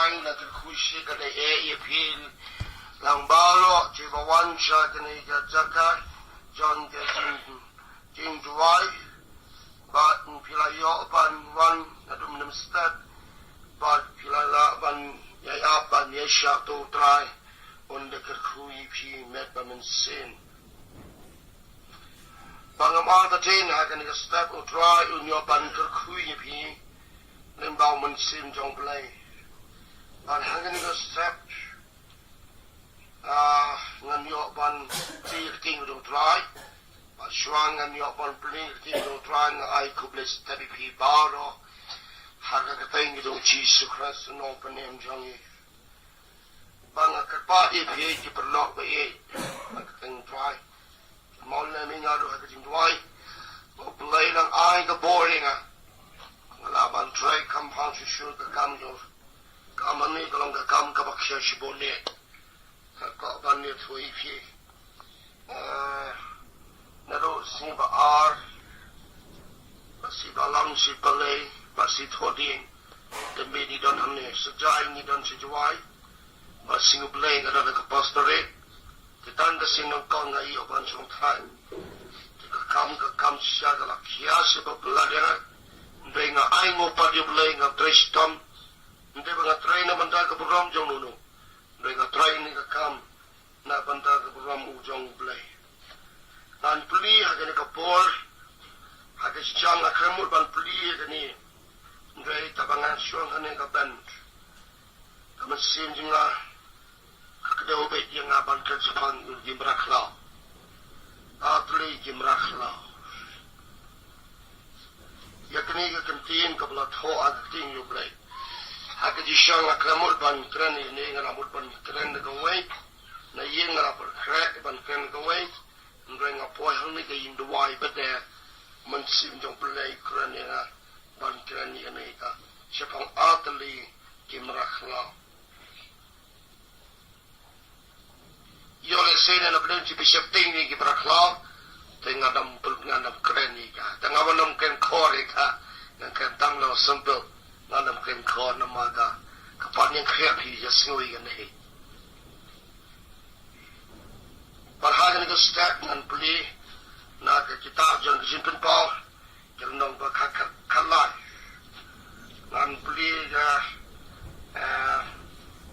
trying na kushi ka na ipil lang balo jibawan siya kani jaka John ke jing juai but pilayo ban wan nadum nam stad but pilala ban ya ban yesha to try on the kui pi met ban sin bangamal ta tin ha kan step o try on your ban kui pi len bao man sin jong play ban ha kan step ngan yo ban ti king do try but shwang ngan yo ban play king do try ai kublis tabi pi baro ha ka thing do Jesus Christ no panem jong yi bang ka pa e pi ki per lok ba e ka thing try mol na mi nga do ha ka jing try o play lang ai ka boring la ban try compound shu ka kam yo kam ni ka long ka kam ka bak sha shi bonne ka ban ni thui pi na do si ba ar si ba lam si play masih thoding demi ni don hamne sejai ni don sejawai masih ngubleng ada ke pastore kita anda sinong kong ngai oban song thai ke kam sia gala kia sebab beladera ndenga ai ngo padi bleng tristom nde banga train banda ke program jong nunu ndenga train ni ke kam na banda ke program ujong blay dan puli hagane ke bol hagane jang akremul ban puli ni Ngai tabangan syong hane ka ban. Kaman sim jinga kakdeo be jinga ban ka jipang jimrakla. Atli jimrakla. Yakni ka kantin ka bla tho agting yu blai. Haka ji syong akramul ban kran ni ngara mul ban kran ka wai. Na yeng ngara per krak ban kran ka wai. Ngai ngapoy hang ni ka yin duwai ba de. Man sim jong blai kran ni na. Ban kran ni ane ka sepang atli kimrakhla yo le sene na blen ci bishop ting ni kimrakhla tenga dam ngandam kran ni ka tenga wanam ken khore ka nang kan tang lo simple ngandam ken khor na ma ka kapan yang khia phi ya sngoi ga nei par ha ga step nan pli na ka kitab jang jin pao Jangan ba kalai, nan beli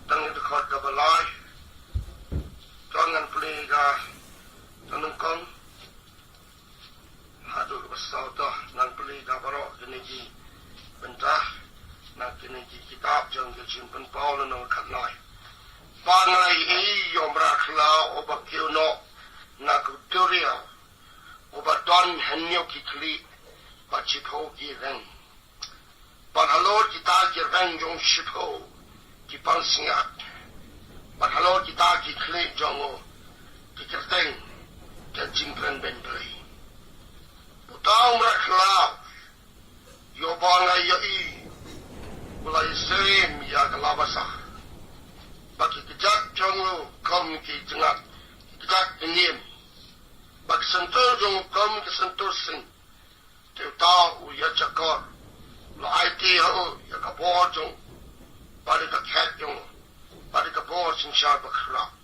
tang itu kau kabalai, jangan beli tanung kong, hadu besar tu, nan beli kabarok jenis bentah, nan jenis kitab jangan simpan Paul nan kalai. Pangai yom rakla obat kiono, nak tutorial, obat don henyo kikli. Pachipo given. But hello, kita given jong shipo, kipang singat. But hello, kita kikli jongo, kikirteng, kajingkren benplay. Putang raklau, yo banga yo I, ulai serim ya kalabasa. Bagi kejak jongo, kom ki jengat, kejak enim. Bagi sentul jongo, kom ki sentul sing. Teu tahu ya cakap, lo IT ho ya kabor jong, pada kacat jong, pada kabor singsar berkerap.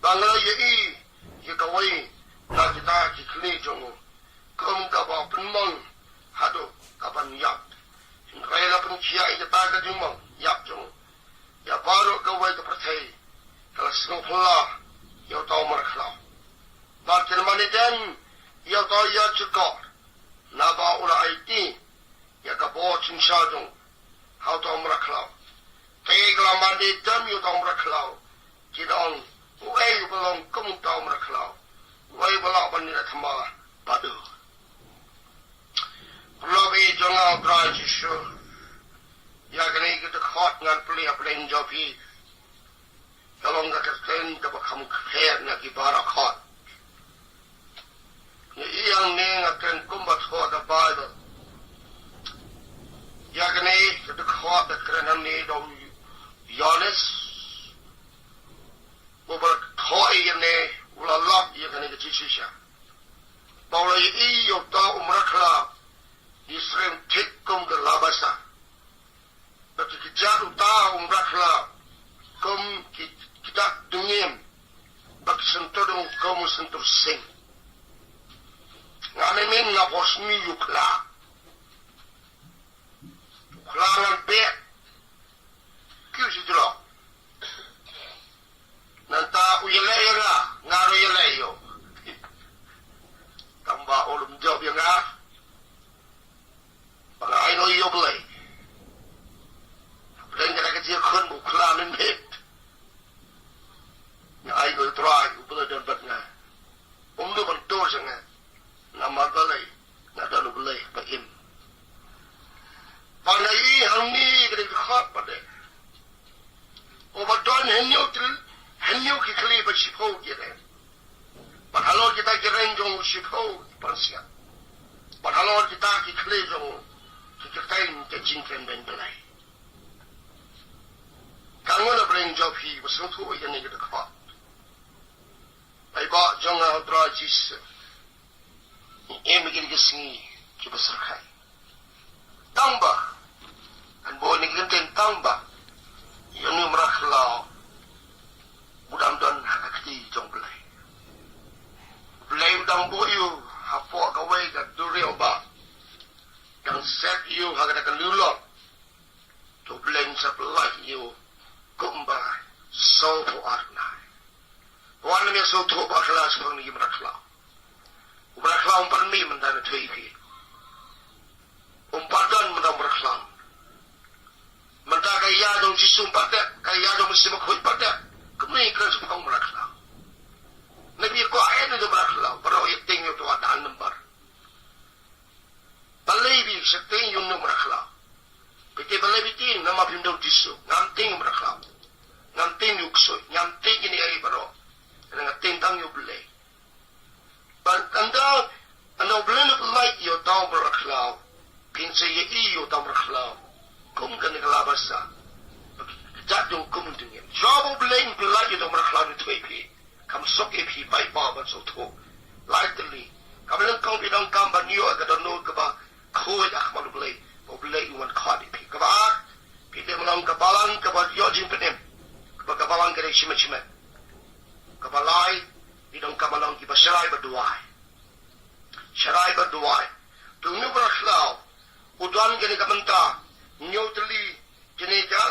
Bangla ya I ya kawai, nak kita kikli jong, kum kabor penmong, hado kapan yap. Singkai la pencia ida taga jumong, yap jong. Ya baru kawai kepercayai, kalau sengong pula, ya tahu merkelau. Bakin manidan, ya tahu ya cakap. Naba ula IT ya ka bo ching sha jong how to mra klau tegla mandi tam yu to mra klau kidong wei belong kum to mra klau wei bala ban ni thama padu lobi jonga branch shu ya gani ke khot ngan pli aplen jopi kalong ka ken ka kham kher na ki bara khot yang ni akan kumbat khot da Bible. Ya kani the khot da kran ni do Yohanes. Oba khoi ne ula lab ya kani ke chisha. Paula I yo ta umrakla Israel tik kum da labasa. But ki jaru ta umrakla Beling na posmi yukla. Klangan pe. Kyu si dro. Nanta uyelay nga. Ngaro yelay yo. Tamba olum job yang nga. Pangay no yo blay. Beling ka nakajir kun bu klanin hit. Nga ay no try. Ubala dan bat nga. Umdo bantor siya nga. Na magalay. Na dalo blay. Paim. Panay ang ni kadikakot pa de. O ba doon henyo kikali ba sipaw kire. Panhalor kita kiren jong sipaw pansiya. Panhalor kita kikali jong kikakain kajingken ben belay. Kango na bring job hi wasang tuwa yan ni kadikakot. Ay ba jong na dra jis. Emigil gisingi kibasarkay. Tamba. Ang buong naglintin tamba. Yun yung maraklaw. Budang-dan hakakti jong belay. Belay udang buyo. Hapo kaway ka duriyo ba. Yang set yu hagadakan lulot. To belay sa belay yu. Kumba. So po arnay. Buwan namin so to ba kala sa pang naging maraklaw. Maraklaw ang panmi mandana tuwiki. Umpadan mandang maraklaw. Manta kaya dong jisum pada, kaya dong mesti makoi pada, kemui kerana sepang meraklah. Nabi ko ayat itu meraklah, para ayat tinggal tu ada number. Balai bi seting yung meraklah. Piti balai biti nama pindong jisu, nganting meraklah, nganting yukso, nganting ini ay paro, nganting tang yung belay. Anda belay na belay yung tang meraklah, pinsay yung tang meraklah. Kum kan kelabas sa jadung kum dingin jobo blame belai itu meraklan itu epi kam sok epi bai ba ban so to lightly kabelang kau bidang kam ban yo agak no kaba khoi dak malu belai bo belai wan khadi epi kaba pide melang kabalang kaba yo jing penem kaba kabalang kere shime kabalai bidang kabalang ki basharai baduai sharai baduai tu nu meraklau udan gani kamenta Nyotali jeneka,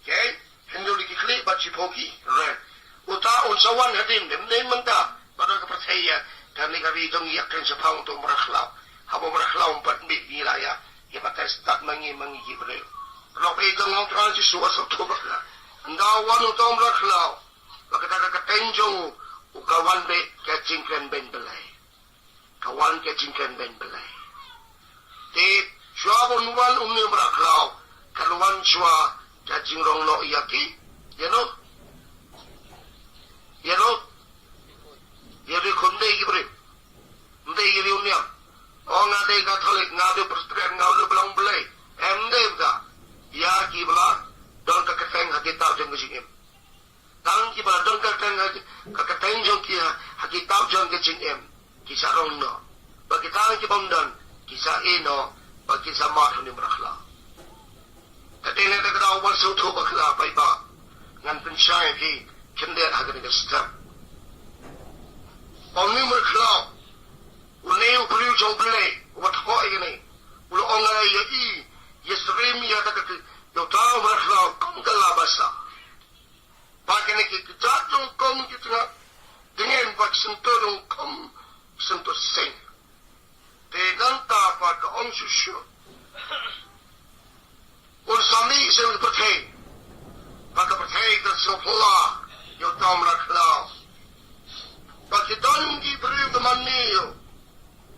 okay? Henduli kikli baci poki, right? Uta unsawan hadim dem menta pada kepercaya dan negari dong yakin sepang untuk meraklau. Habo meraklau empat bit wilayah, ia pakai start mangi beri. Kalau pegang orang transis suasana tu bakla. Ndawan untuk meraklau, bakal ketenjong ukawan be kecingkan ben belai. Kawan kecingkan ben belai. Tip Shua nuan umni meraklau, kaluan shua jajing rong lo yaki, you know, yari kunde gibri, kunde gibri unia, oh ngade katolik ngade persetrian ngade belang belai, emde ga, yaki bela, don kaketeng hati tau jeng kesingim, tang ki bela don kaketeng jeng kia hati tau jeng kesingim, kisah rong no, bagi tang ki bongdan, kisah ino. Bagi sama ni meraklah. Tadi ni kita awal suatu bakla baik ngan pensyai ki cendera harga ni sistem. Orang meraklah, unih beri jauh beli, buat apa ini? Ulah orang yang Yesrem ya tak yo tahu meraklah, kamu kalah basa. Pakai ni kita jatuh kamu kita dengan buat sentuh kamu sentuh seng. Tegang tak pada orang susu. Ursami saya berpercaya. Maka percaya dan sekolah yang tahu meraklah. Bagi donggi beri teman ni,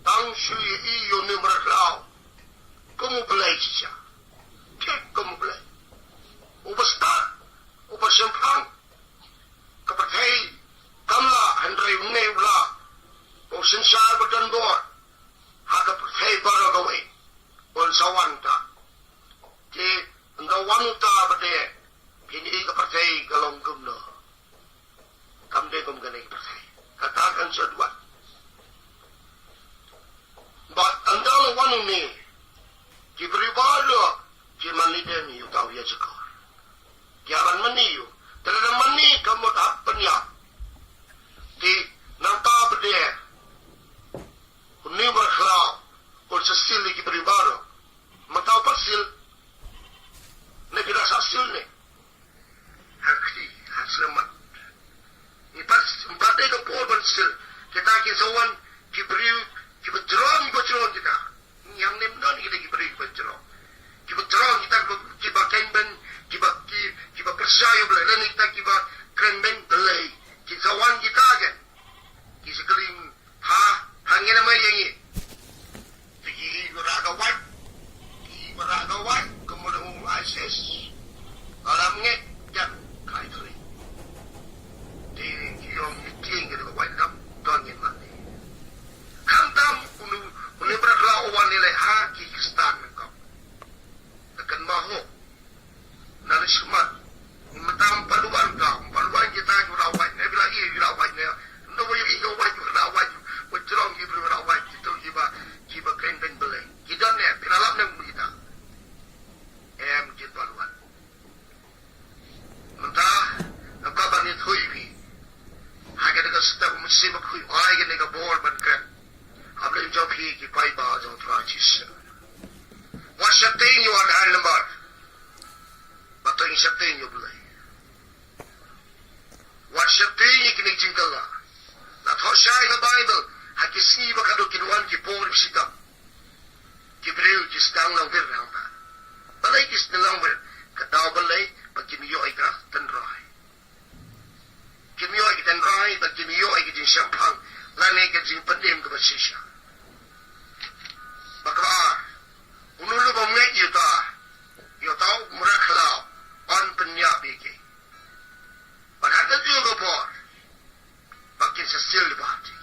tang shui iyo ni meraklah. Kamu belai saja. Cek kamu belai. Ubah start, ubah sempang. Kepercaya, kamlah hendrai uneula. Bosan saya berdan buat. Haka percaya baru gawe. Sawan tak. Jadi, engkau wanita berde. Kini kepercaya galong gumno. Kamde gum gane percaya. Katakan sedua. But andal wanu ni. Diberi balo. Jiman lidem yu tahu ya cekor. Jalan mani yu. Terada mani kamu tak penyak. Di nanta berde. Uni berkelau. lang lang dirang ta. Balay kis na lang ber. Kataw balay pag kiniyo ay ka tanray. Kiniyo ay tanray pag kiniyo ay kijin syampang lanay kijin pandim ka basisya. Baka unulu ba mga yuta yutaw murakhlaw on penyabi ke. Padahal juga por. Bakin sasil di bawah cik.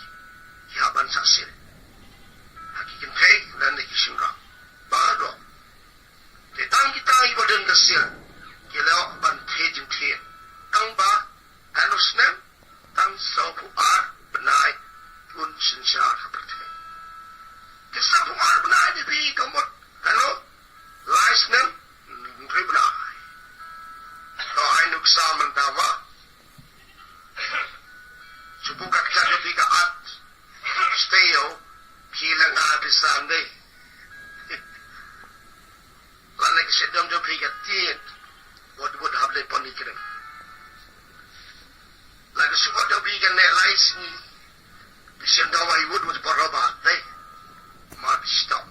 Hiaban sasil. Hakikin kay dan nakisingkang. Baru. Tetang kita ibadan kasil. Kilau ban tejim tej. Tang ba anus nem. Tang sapu ar benai pun sinsar seperti. Kesapu ar benai di kamut. Ano? Lais nem. Ngeri benai. Kau ay nuksaman tawa. Subukak siya tiga at steo kilang abisan day. Lanay kasi dam jo tiga tiit would have le ponikirim. Lagi suka daw bigan na lais ni bisan daw ay wood parabat day. Mag-stop.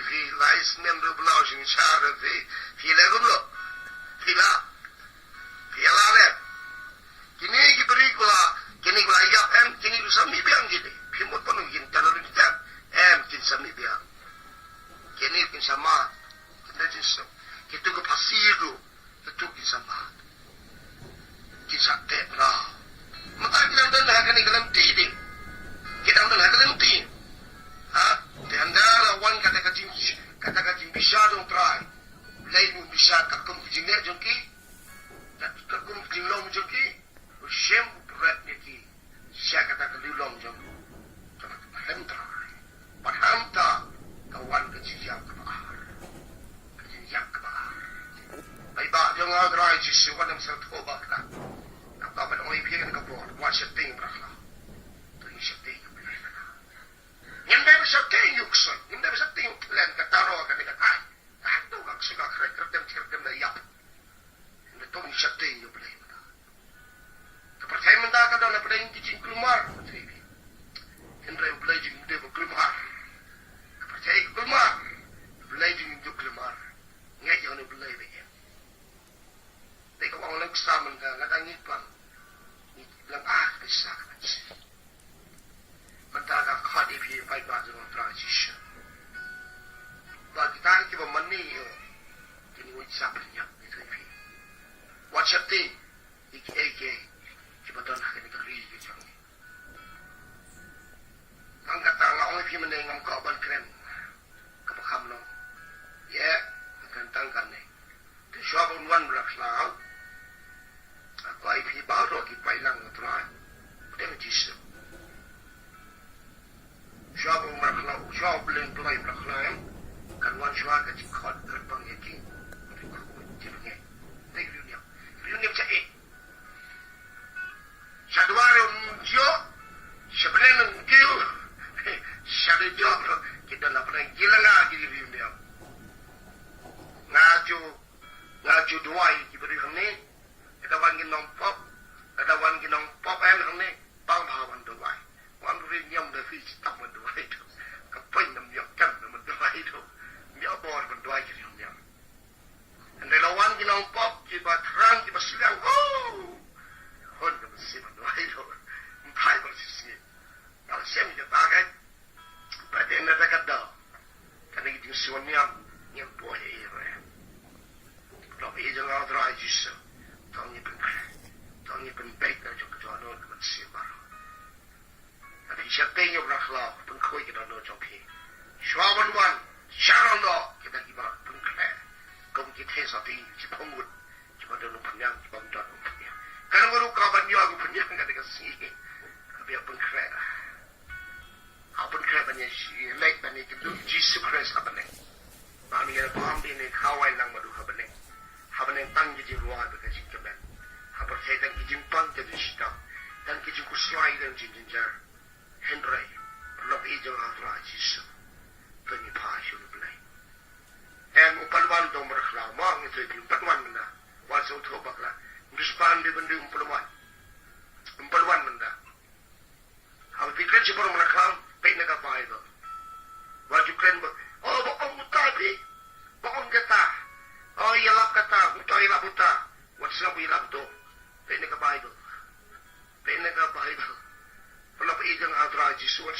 Vi lais nem do blasing sara vi legum lo. Vila le. Kini beri kula ya kini lu sami biang gini. Pimot panu gini tanah kita kini sami biang. Kini kin sama kita jiso. Kita ke pasir tu, kita kin sama. Kita tak lah. Mata kita dah nak dalam tiding. Kita dah nak dalam tiding. Dan dah wan kata kacing bisa dong try. Lain bisa kakum kacingnya jongki. Kakum kacing long jongki. Shem berat ni ki. Saya kata kelilong jom. Jangan hamta. Hamta kawan kejiyang kebar. Kejiyang kebar. Baik jangan gerai jisu kadang sertoba kita. Kata pada orang biar kita buat. Buat setting berapa. Tu ini setting berapa. Yang dah setting yukson. Yang dah setting plan kata roh kata kata. Kata orang suka kerem dah yap. Yang tu ini setting you boleh. Percaya mentah kau dah pada yang kicing keluar, macam ini. Henry belajar dia berkeluar. Percaya keluar, belajar dia keluar. Ngai jangan belajar dia. Tapi kalau orang kesam mentah, kadang ngipan, bilang bisa kan? Mentah kau di sini baik baik dengan transition. Bagi kita kita mani, kini wujud banyak itu ini. WhatsApp ni, ik. Betul nak kena keri je macam ni. Angkat tangan orang pergi menengam kau ban krem. Kepakam no. Ya, akan tangkan ni. Kesuap unwan berasal. Aku ai pergi baru lagi pailang ngetrai. Dia menjisu. Suap berasal, suap belum pelai berasal. Kan wan suap kecik kot gerbang yakin. Tapi aku menjadinya. Tapi riunya macam Satu hari jo, sebenarnya gil, satu job kita nak pernah gila lagi di dunia. Ngaju dua ini beri kami, kita wangi nompop, kami bang bawan dua. Wan beri nyam dari tak berdua itu, kapan nam nyokkan berdua itu, nyabor berdua jadi nyam. Anda lawan kita nompop, kita terang, kita silang, Hon ke bersih berdua itu, empat bersih. Kalau saya minta pakai, pada anda tak ada, kerana kita suamiam yang boleh ini. Kalau ia jangan ada aja, tahun ini penbaik dan juga tuan ke bersih baru. Tapi siapa yang berakhlak, pengkoi kita no joki. Suawan syaron do kita kibar pengkoi. Kau kita satu ini, kita pengut, kita dah numpang, kita dah numpang. Kalau baru kawan dia aku punya kata kasi, biar pengkret. Apa pengkret banyak like banyak itu Jesus Christ apa ni? Bagi yang faham ini kawai lang madu apa ni? Apa ni tang jadi luar berkasi kemen. Apa saya tang kijimpang jadi sita, tang kijim kusyai dan jinjar. Henry, perlu ijau afra Jesus. Penyipas yang belai. Upalwan dong berkhla, mang itu upalwan mana? Wasau thobaklah. Bispan di benda empalwan benda. Hal fikir si baru menakam, pek nak apa itu? Wajib keren ber. Oh,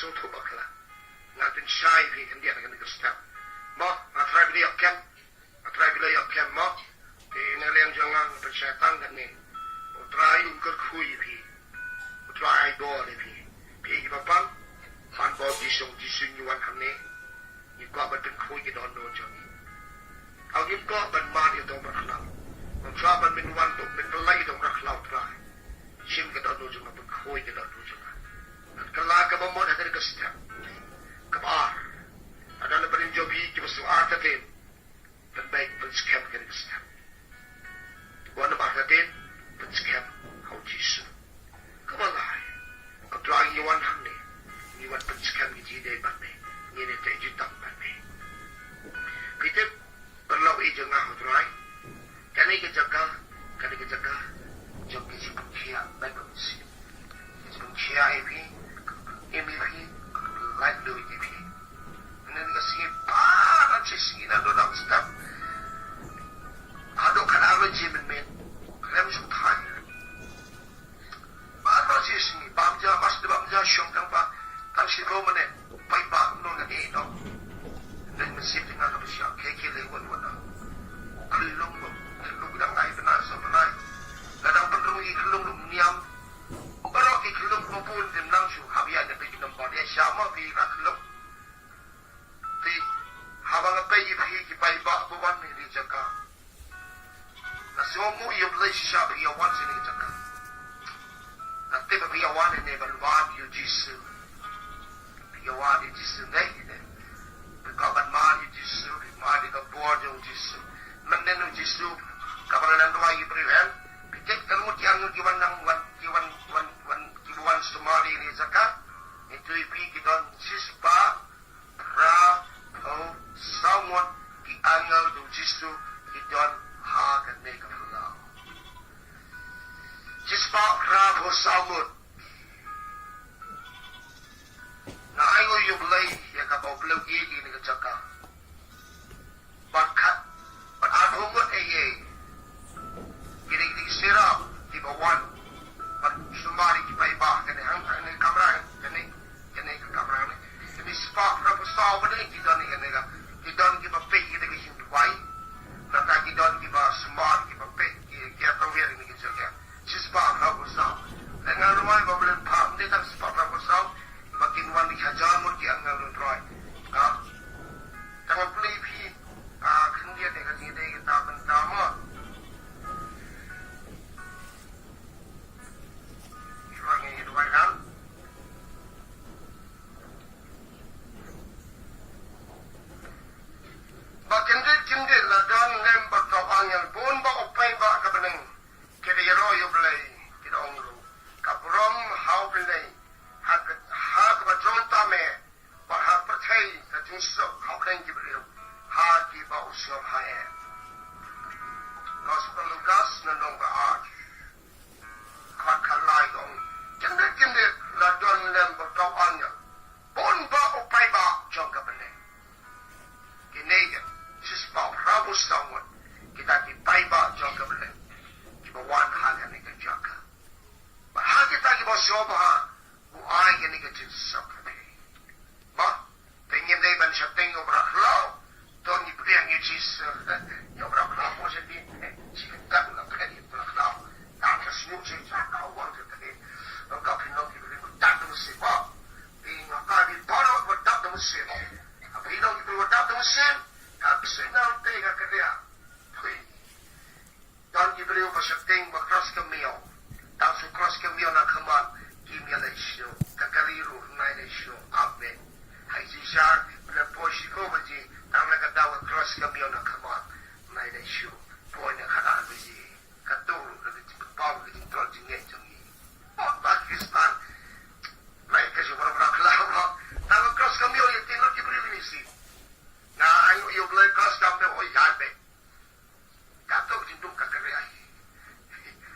so to bakla na tin shai vi kan dia kan step mo na try video cam na try video cam mo ti na len jangan persyatan kan ni try ungkar khui vi try do le vi pi papang fan bo disung yuan kan ni ni ko ba tin khui ki don do jong au gim ko ban ma ni do bakla mo tra ban min wan to min lai do bakla try sim ka do jong ban khui ki do jong kalau kamu mau ada kesetiaan, kabar, ada lebaran jobi cuma soal terten, dan baik penskam kena kesetiaan. Wana bahkan penskam kau jisu, kamalai, kau lagi wan hamne, ni wan penskam gigi deh bane, ni ni tak juta bane. Kita perlu ijeng ngah utrai, kena kejaga, jogi si penkia baik pensi, penkia ini. MVP like do MVP and then you see para chisi na do na step ado kana regime men klem so thai para chisi bamja shong kang pa tang si ro mane pai ba no na ni no then the same thing na do sha keke le won won khulung dang ai na so na la dang pendung I khulung niam baru I khulung popun dem nang su habia de pe nam ba de shama bi ra khulung ti habang pe I phi ki pai ba bu wan ni ri chaka na so mu I ble sha bi ya wan si ni chaka na te ba bi ya wan ne ba wa yu jisu bi ya wa di jisu nei ne ka ban ma di jisu ma di ka bo jo jisu man ne no jisu ka ba nan wa I preven pitik kamu tiang ki wan nang wan kibuan sumari ni zakat itu ipi kita sispa ra au someone ki angal du jisu kita ha kan ne ka la sispa ra ho samut na ayo yu blai ya ka ba blu ki ni ka chaka bakat but adhumut ye kini sira di bawah somebody ki pai ba kan hang kan kamera kan kamera ni spark ra ko saw ba ni don ni kan ki don ki ba pe ki de ki wai na ta ki don ki ba smart ki ba pe ki ta wer ni ki chaka si spark ra ko saw na nga rumai ba blen pham de ta spark ra ko saw ba kin wan ki hajar mo ki ang ngal roi ka ta ma play phi khin dia de ka ni de ki ta ban ta mo Kinde la don lem ba ka angel bon ba opai ba ka beneng kede yero yo blai kida ongru ka brom how blai ha ka ba jon ta me ba ha pa thai ka jun so how kan ki brio ha ki ba usyo ha e gospel lugas na dong ba art ka lai dong kinde la don lem ba ka angel bon ba opai ba jong ka beneng kinega sispa rabu someone kita ki paiba jangka bele ki bawan haga ni ka jaka ba ha kita ki ba shoba ha bu ai ki ni ka chin sakate ba pengen dei ban shateng obra khlau to ni priang ni chis yo obra khlau mo se di chi ka na ka ni obra khlau ta ka snu chi cha ka wa ka ka ni ka pin no ki bi ku ta tu se ba bi na ka di ba no ba ta tu se a bi no ki bi ta tu se Senang tega kerja, hui. Dan diberi pasyating bakras kemio, dan sukras kemio nak keman, kimia leisio, kakaliru nai leisio, abe. Hai sisar, bila posi ko baji, dan nak dawa kras kemio nak keman, nai leisio, poinnya kana baji, katur, lagi pau, lagi tol jingeng jengi. Oh Pakistan, naik ke super kelau, dan kras kemio yang tinggal diberi misi. Na ayo yo blai klas kam me oi yabe kato jindum ka kare ai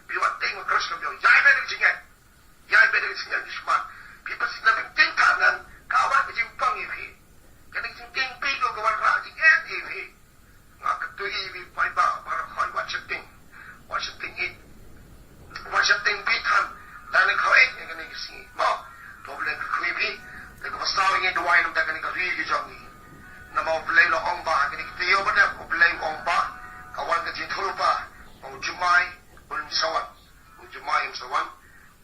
bi wat ting klas kam yo yabe de jinga di smart bi pas na bi ting kanan ka wa bi jing pang yi ka de jing ting pi go ka wa ra jing e bi nga ka tu yi bi pai ba Teo pada belai omba kawan kecil thulupa ujumai unsawan ujumai unsawan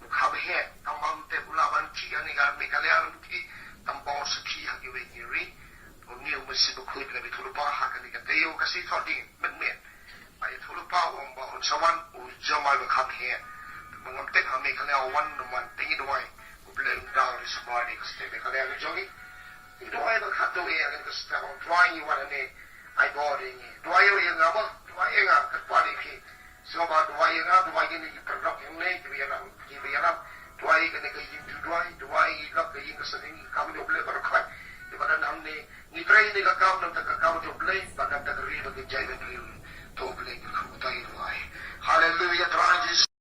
mukhabhe tamam te bulaban kiani gar mikalian ki tampong sakhi hagiwe kiri uniu masih bukuit nabi thulupa hakani ka teo kasi thodi menmen ai thulupa omba unsawan ujumai mukhabhe mengamte kami kalian wan man tingi doai belai dang rismani kaste kalian jogi doai ba khato e agan kasta drawing you wana ne ai body ni doai yo yang apa doai yang ka pali ki so ba doai yang ni perlok yang ni ki biar